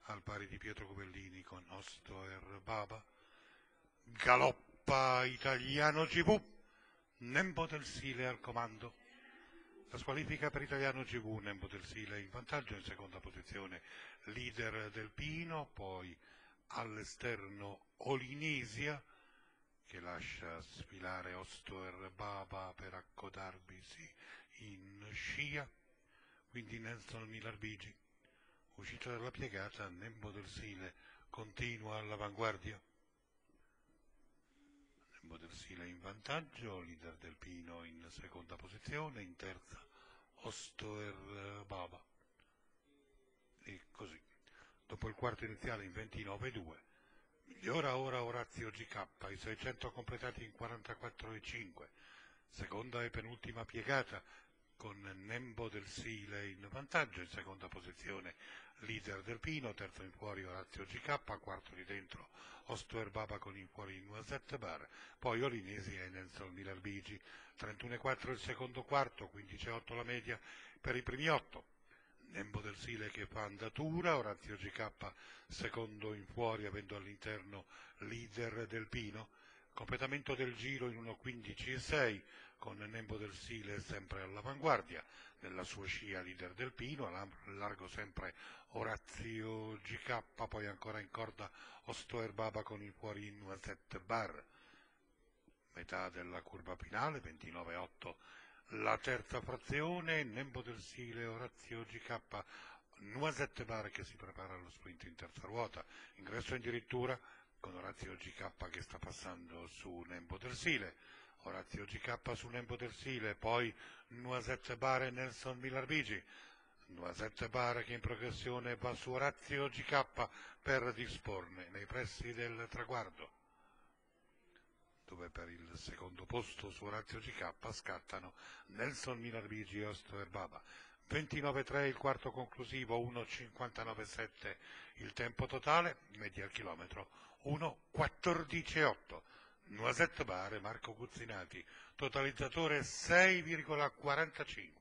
al pari di Pietro Covellini con Ostoer Baba. Galoppa Italiano GV, Nembo del Sile al comando. La squalifica per Italiano GV, Nembo del Sile in vantaggio, in seconda posizione leader del Pino, poi all'esterno Olinesia che lascia sfilare Ostoer Baba per accodarbisi in scia, quindi Nelson Milarbigi. Uscita dalla piegata, Nembo del Sile continua all'avanguardia. Nembo del Sile in vantaggio, leader del Pino in seconda posizione, in terza Ostoer Baba. E così, dopo il quarto iniziale in 29,2, migliora ora Orazio GK, i 600 completati in 44,5, seconda e penultima piegata con Nembo del Sile in vantaggio, in seconda posizione leader del Pino, terzo in fuori Orazio GK, quarto di dentro Ostoer Baba con in fuori Noisette Bar, poi Olinesi e Nelson Milarbigi, 31,4 il secondo quarto, 15,8 la media per i primi 8. Nembo del Sile che fa andatura, Orazio GK secondo in fuori avendo all'interno leader del Pino, completamento del giro in 1,15,6 con Nembo del Sile sempre all'avanguardia, nella sua scia leader del Pino, a largo sempre Orazio GK, poi ancora in corda Ostoer Baba con in fuori Noisette Bar. Metà della curva finale, 29,8 la terza frazione, Nembo del Sile, Orazio GK, Noisette Bar che si prepara allo sprint in terza ruota, ingresso addirittura con Orazio GK che sta passando su Nembo del Sile, Orazio GK su Nembo del Sile, poi Noisette Bar e Nelson Milarbigi, Noisette Bar che in progressione va su Orazio GK per disporne nei pressi del traguardo, dove per il secondo posto su Orazio GK scattano Nelson Milarbigi e Ostoer Baba. 29,3 il quarto conclusivo, 1,59,7 il tempo totale, media al chilometro 1,14,8. Noisette Bar e Marco Guzzinati, totalizzatore 6,45.